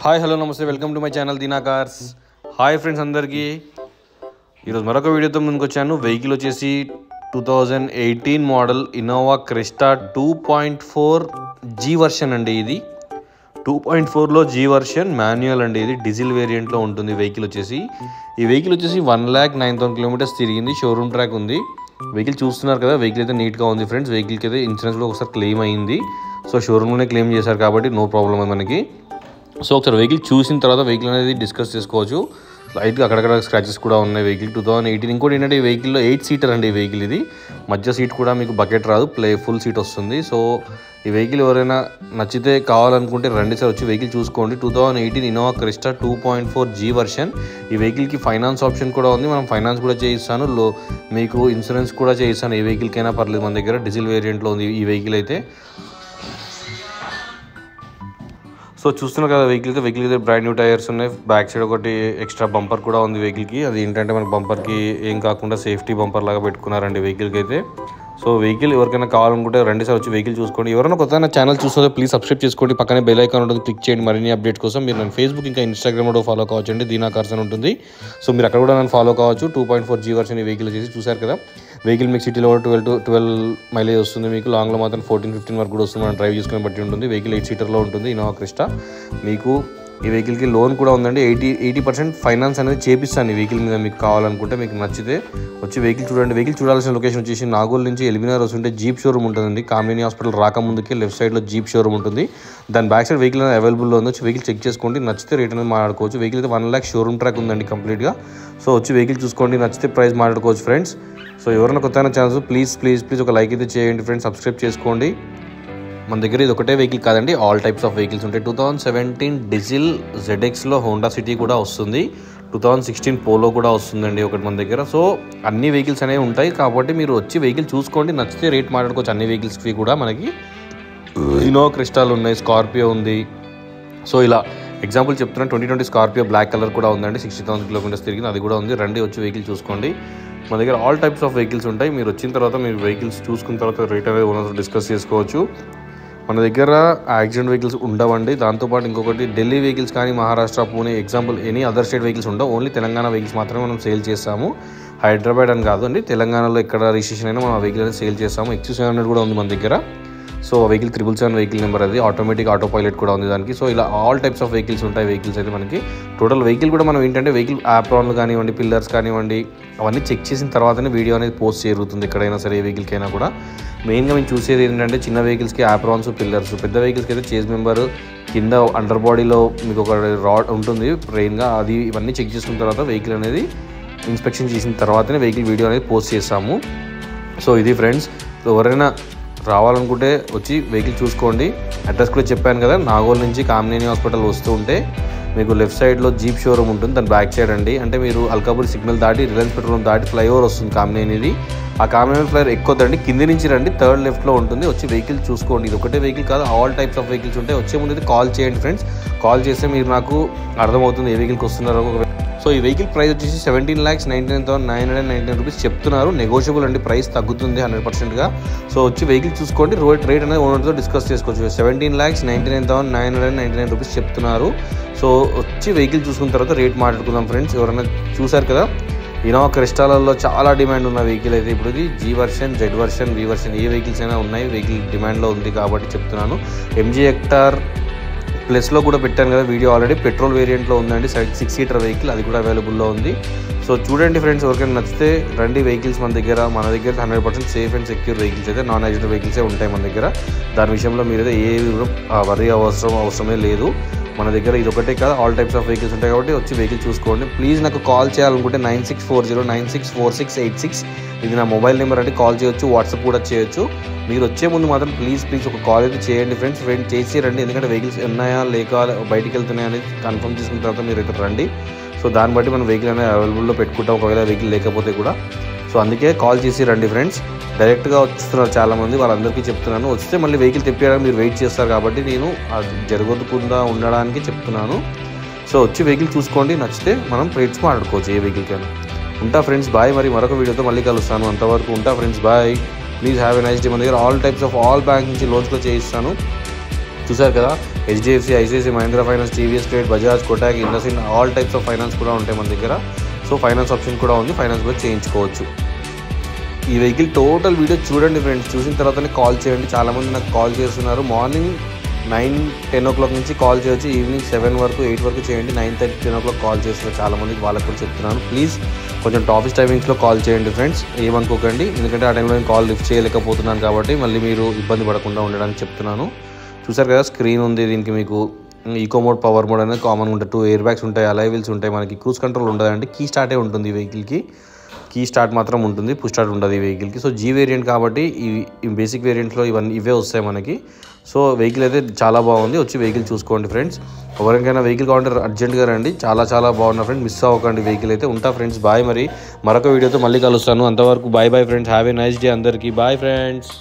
Hi hello నమస్తే welcome to my channel Deena cars. Hi friends అందరికీ. ఈరోజు మరొక వీడియోతో ముందుకు వచ్చాను. వెహికల్ వచ్చేసి 2018 model Innova Crysta 2.4 G version అండి. ఇది 2.4లో జీ వర్షన్ మాన్యువల్ అండి. ఇది డీజిల్ వేరియంట్లో ఉంటుంది. వెహికల్ వచ్చేసి ఈ వెహికల్ వచ్చేసి 1,09,000 కిలోమీటర్స్ తిరిగింది. షోరూమ్ ట్రాక్ ఉంది. వెహికల్ చూస్తున్నారు కదా, వెహికల్ అయితే నీట్గా ఉంది ఫ్రెండ్స్. వెహికల్కి అయితే ఇన్సూరెన్స్లో ఒకసారి క్లెయిమ్ అయింది. సో షోరూమ్లోనే క్లెయిమ్ చేశారు కాబట్టి నో ప్రాబ్లం మనకి. సో ఒకసారి వెహికల్ చూసిన తర్వాత వెహికల్ అనేది డిస్కస్ చేసుకోవచ్చు. లైట్గా అక్కడక్కడ స్క్రాచెస్ కూడా ఉన్నాయి. వెహికల్ 2018. ఇంకోటి ఏంటంటే ఈ వెహికల్లో 8 సీటర్ అండి. ఈ వెహికల్ ఇది మధ్య సీట్ కూడా మీకు బకెట్ రాదు, ఫుల్ సీట్ వస్తుంది. సో ఈ వెహికల్ ఎవరైనా నచ్చితే కావాలనుకుంటే రండి సార్, వచ్చి వెహికల్ చూసుకోండి. 2018 ఇన్నోవా క్రిస్టా 2.4 జీ వర్షన్. ఈ వెహికల్కి ఫైనాన్స్ ఆప్షన్ కూడా ఉంది. మనం ఫైనాన్స్ కూడా చేయిస్తాను, మీకు ఇన్సూరెన్స్ కూడా చేయిస్తాను. ఏ వెహికల్కైనా పర్లేదు, మన దగ్గర డీజిల్ వేరియంట్లో ఉంది ఈ వెహికల్ అయితే. సో చూస్తున్నారు కదా, వెహికల్ అయితే బ్రాండ్ న్యూ టైర్స్ ఉన్నాయి. బ్యాక్ సైడ్ ఒకటి ఎక్స్ట్రా బంపర్ కూడా ఉంది వెహికల్కి. అది ఏంటంటే మనకి బంపర్కి ఏం కాకుండా సేఫ్టీ బంపర్ లాగా పెట్టుకున్నారండి వెహికల్కి అయితే. సో వెహికల్ ఎవరికైనా కావాలనుకుంటే రండి సార్, వచ్చి వెహికల్ చూసుకోండి. ఎవరైనా కొత్త ఛానల్ చూస్తుందో ప్లీజ్ సబ్స్క్రైబ్ చేసుకోండి. పక్కనే బెల్ ఐకాన్ ఉంటుంది, క్లిక్ చేయండి మరిన్ని అప్డేట్ కోసం. మీరు నన్ను ఫేస్బుక్ ఇంకా ఇన్స్టాగ్రామ్లో ఫాలో కావచ్చు అండి, దీనా కార్స్ అని ఉంటుంది. సో మీరు అక్కడ కూడా నన్ను ఫాలో కావచ్చు. 2.4 జీ వర్షన్ ఈ వెహికల్ చేసి చూసారు కదా. వెహికల్ మీకు సిటీలో 12 మైలేజ్ వస్తుంది. మీకు లాంగ్లో మాత్రం 14-15 వరకు కూడా వస్తుంది. మనం డ్రైవ్ చేసుకుని బట్టి ఉంటుంది. వెహికల్ 8 సీటర్లో ఉంటుంది ఇన్నోవా క్రిస్టా. మీకు ఈ వెహికల్కి లోన్ కూడా ఉందండి. 80% ఫైనాన్స్ అనేది చేపిస్తాను ఈ వెహికల్ మీద. మీకు కావాలనుకుంటే, మీకు నచ్చితే వచ్చి వెహికల్ చూడండి. వెహికల్ చూడాల్సిన లొకేషన్ వచ్చేసి నాగోల్ నుంచి ఎల్బీనగర్ వస్తుంటే జీప్ షోరూమ్ ఉంటుందండి. కామినేని హాస్పిటల్ రాకముందుకే లెఫ్ట్ సైడ్లో జీప్ షోరూమ్ ఉంటుంది. దాని బ్యాక్ సైడ్ వెహికల్ అనేది అవైలబుల్లో ఉంది. వచ్చి వెహికల్ చెక్ చేసుకోండి, నచ్చితే రేట్ అనేది మాట్లాడుకోవచ్చు. వెహికల్ అయితే 1 lakh షోరూమ్ ట్రాక్ ఉందండి కంప్లీట్గా. సో వచ్చి వెహికల్ చూసుకోండి, నచ్చితే ప్రైస్ మాట్లాడుకోవచ్చు ఫ్రెండ్స్. సో ఎవరైనా కొత్త ఛానల్స్ ప్లీజ్ ఒక లైక్ అయితే చేయండి ఫ్రెండ్స్, సబ్స్క్రైబ్ చేసుకోండి. మన దగ్గర ఇది ఒకటే వెహికల్ కాదండి, ఆల్ టైప్స్ ఆఫ్ వెహికల్స్ ఉంటాయి. 2017 డీజిల్ ZXలో హోండా సిటీ కూడా వస్తుంది. 2016 పోలో కూడా వస్తుందండి ఒకటి మన దగ్గర. సో అన్ని వెహికల్స్ అనేవి ఉంటాయి కాబట్టి మీరు వచ్చి వెహికల్ చూసుకోండి, నచ్చితే రేట్ మాట్లాడుకోవచ్చు. అన్ని వెహికల్స్కి కూడా మనకి ఇన్నోవా క్రిస్టాలు ఉన్నాయి, స్కార్పియో ఉంది. సో ఇలా ఎగ్జాంపుల్ చెప్తున్నాను, 2020 స్కార్పియో బ్లాక్ కలర్ కూడా ఉందండి. 60,000 కిలోమీటర్స్ తిరిగింది, అది కూడా ఉంది. రండి వచ్చి వెహికల్ చూసుకోండి. మన దగ్గర ఆల్ టైప్స్ ఆఫ్ వెహికల్స్ ఉంటాయి. మీరు వచ్చిన తర్వాత మీరు వెహికల్స్ చూసుకున్న తర్వాత రేట్ అనేది ఓనర్తో డిస్కస్ చేసుకోవచ్చు. మన దగ్గర యాక్సిడెంట్ వెహికల్స్ ఉండవండి. దాంతోపాటు ఇంకొకటి ఢిల్లీ వెహికల్స్ కానీ Maharashtra, Pune, example any other state vehicles ఉండవు. ఓన్లీ తెలంగాణ వెహికల్స్ మాత్రమే మనం సేల్ చేస్తాము. హైదరాబాద్ అని కాదు అండి, తెలంగాణలో ఎక్కడ రిజిస్ట్రేషన్ అయినా మనం ఆ వెహికల్ అనేది సేల్ చేస్తాము. XU700 కూడా ఉంది మన దగ్గర. సో వెహికల్ 777 వెహికల్ నెంబర్, అది ఆటోమేటిక్ ఆటో పైలట్ కూడా ఉంది దానికి. సో ఇలా ఆల్ టైప్స్ ఆఫ్ వెహికల్స్ ఉంటాయి. వెహికల్స్ అయితే మనకి టోటల్ వెహికల్ కూడా మనం ఏంటంటే వెహికల్ యాప్రాన్లు కానివ్వండి, పిల్లర్స్ కానివ్వండి, అవన్నీ చెక్ చేసిన తర్వాతనే వీడియో అనేది పోస్ట్ జరుగుతుంది ఎక్కడైనా సరే, ఏ వెహికల్కైనా కూడా. మెయిన్గా మేము చూసేది ఏంటంటే చిన్న వెహికల్స్కి యాప్రాన్స్, పిల్లర్స్. పెద్ద వెహికల్స్కి అయితే చేజ్ మెంబర్ కింద అండర్ బాడీలో మీకు ఒక రాడ్ ఉంటుంది ప్లెయిన్గా, అది ఇవన్నీ చెక్ చేసుకున్న తర్వాత వెహికల్ అనేది ఇన్స్పెక్షన్ చేసిన తర్వాతనే వెహికల్ వీడియో అనేది పోస్ట్ చేస్తాము. సో ఇది ఫ్రెండ్స్, ఎవరైనా రావాలనుకుంటే వచ్చి వెహికల్ చూసుకోండి. అడ్రస్ కూడా చెప్పాను కదా, నాగోల్ నుంచి కామినేని హాస్పిటల్ వస్తూ ఉంటే మీకు లెఫ్ట్ సైడ్లో జీప్ షోరూమ్ ఉంటుంది. దాని బ్యాక్ సైడ్ అండి, అంటే మీరు అల్కాపూర్ సిగ్నల్ దాటి రిలయన్స్ పెట్రోల్ దాటి ఫ్లైఓవర్ వస్తుంది కామినేనిది. ఆ కామినేని ఫ్లైఓవర్ ఎక్కొద్దండి, కింది నుంచి రండి, 3rd లెఫ్ట్లో ఉంటుంది. వచ్చి వెహికల్ చూసుకోండి. ఇది ఒకటే వెహికల్ కాదు, ఆల్ టైప్స్ ఆఫ్ వెహికల్స్ ఉంటాయి. వచ్చే ముందు అయితే కాల్ చేయండి ఫ్రెండ్స్. కాల్ చేస్తే మీరు నాకు అర్థమవుతుంది ఏ వెహికల్కి వస్తున్నారో. సో ఈ వెహికల్ ప్రైస్ వచ్చేసి 17,99,999 రూపీస్ చెప్తున్నారు. నెగోషియబుల్ అండి, ప్రైస్ తగ్గుతుంది 100%గా. సో వచ్చి వెహికల్ చూసుకోండి, రేట్ అనేది ఓనర్తో డిస్కస్ చేసుకోవచ్చు. 17,99,999 రూపీస్ చెప్తున్నారు. సో వచ్చి వెహికల్ చూసుకున్న తర్వాత రేట్ మాట్లాడుకుందాం ఫ్రెండ్స్. ఎవరైనా చూసారు కదా, ఇన్నోవా క్రిస్టాలలో చాలా డిమాండ్ ఉన్న వెహికల్ అయితే ఇప్పుడు ఇది. G version, Z version, V version, ఏ వెహికల్స్ అయినా ఉన్నాయి. వెహికల్ డిమాండ్లో ఉంది కాబట్టి చెప్తున్నాను. MG హెక్టార్ ప్లస్లో కూడా పెట్టాను కదా వీడియో, ఆల్రెడీ పెట్రోల్ వేరియంట్లో ఉందండి. 6 సీటర్ వెహికల్, అది కూడా అవైలబుల్లో ఉంది. సో చూడండి ఫ్రెండ్స్, ఎవరికైనా నచ్చితే రండి. వెహికల్స్ మన దగ్గర 100% సేఫ్ అండ్ సెక్యూర్ వెహికల్స్ అయితే, నాన్ యాక్సిడెంట్ వెహికల్సే ఉంటాయి మన దగ్గర. దాని విషయంలో మీరైతే ఏ వరి అవసరమే లేదు. మన దగ్గర ఇది ఒకటే కాదు, ఆల్ టైప్స్ ఆఫ్ వెహికల్స్ ఉంటాయి కాబట్టి వచ్చి వెహికల్ చూసుకోండి. ప్లీజ్ నాకు కాల్ చేయాలనుకుంటే 9640964686 ఇది నా మొబైల్ నెంబర్ అండి. కాల్ చేయొచ్చు, వాట్సాప్ కూడా చేయొచ్చు. మీరు వచ్చే ముందు మాత్రం ప్లీజ్ ఒక కాల్ అయితే చేయండి ఫ్రెండ్స్. చేసి రండి, ఎందుకంటే వెహికల్స్ ఉన్నాయా లేక బయటికి వెళ్తున్నాయా అనేది కన్ఫర్మ్ చేసుకున్న తర్వాత మీరు ఇక్కడ రండి. సో దాన్ని బట్టి మనం వెహికల్ అనేది అవైలబుల్లో పెట్టుకుంటాం, ఒకవేళ వెహికల్ లేకపోతే కూడా. సో అందుకే కాల్ చేసి రండి ఫ్రెండ్స్. డైరెక్ట్గా వస్తున్నారు చాలామంది, వాళ్ళందరికీ చెప్తున్నాను. వస్తే మళ్ళీ వెహికల్ తెప్పించడానికి మీరు వెయిట్ చేస్తారు కాబట్టి నేను అది జరగకుండా ఉండడానికి చెప్తున్నాను. సో వచ్చి వెహికల్ చూసుకోండి, నచ్చితే మనం రేట్స్ మాట్లాడుకోవచ్చు ఏ వెహికల్కైనా. ఉంటా ఫ్రెండ్స్, బాయ్. మరి మరొక వీడియోతో మళ్ళీ కలుస్తాను, అంతవరకు ఉంటా friends, bye. Please have a nice day. మన దగ్గర all types of all bank నుంచి లోన్స్ కూడా చేయిస్తాను. చూసారు కదా, HDFC, ICICI, Mahindra finance, TVS credit, Bajaj, Kotak, IndusInd all types of finance కూడా ఉంటాయి మన దగ్గర. సో ఫైనాన్స్ ఆప్షన్ కూడా ఉంది, ఫైనాన్స్ కూడా చేయించుకోవచ్చు. ఈ వెహికల్ టోటల్ వీడియో చూడండి ఫ్రెండ్స్, చూసిన తర్వాతనే కాల్ చేయండి. చాలామంది నాకు కాల్ చేస్తున్నారు. మార్నింగ్ 9-10 o'clock నుంచి కాల్ చేయొచ్చు, ఈవినింగ్ 7 వరకు 8 వరకు చేయండి. 9:30-10 o'clock కాల్ చేస్తున్నారు చాలామందికి, వాళ్ళకి కూడా చెప్తున్నాను. ప్లీజ్ కొంచెం ఆఫీస్ టైమింగ్స్లో కాల్ చేయండి ఫ్రెండ్స్, ఏమనుకోకండి. ఎందుకంటే ఆ టైంలో నేను కాల్ లిఫ్ట్ చేయలేకపోతున్నాను కాబట్టి మళ్ళీ మీరు ఇబ్బంది పడకుండా ఉండడానికి చెప్తున్నాను. చూసారు కదా స్క్రీన్ ఉంది, దీనికి మీకు ఈకో మోడ్, పవర్ మోడ్ అనేది కామన్గా ఉంటుంది. 2 ఎయిర్ బ్యాగ్స్ ఉంటాయి, అలై వీల్స్ ఉంటాయి. మనకి క్రూజ్ కంట్రోల్ ఉండదండి, కీ స్టార్టే ఉంటుంది ఈ వెహికల్కి. కీ స్టార్ట్ మాత్రం ఉంటుంది, పుష్ స్టార్ట్ ఉండదు ఈ వెహికల్కి. సో జీ వేరియంట్ కాబట్టి ఈ బేసిక్ వేరియంట్లో ఇవే వస్తాయి మనకి. సో వెహికల్ అయితే చాలా బాగుంది, వచ్చి వెహికల్ చూసుకోండి ఫ్రెండ్స్. ఎవరికైనా వెహికల్ కావాలంటే అర్జెంట్గా రండి, చాలా బాగున్నా ఫ్రెండ్స్, మిస్ అవ్వకండి వెహికల్ అయితే. ఉంటా ఫ్రెండ్స్, బాయ్. మరి మరొక వీడియోతో మళ్ళీ కలుస్తాను, అంతవరకు bye friends. Have a nice day అందరికీ, బాయ్ ఫ్రెండ్స్.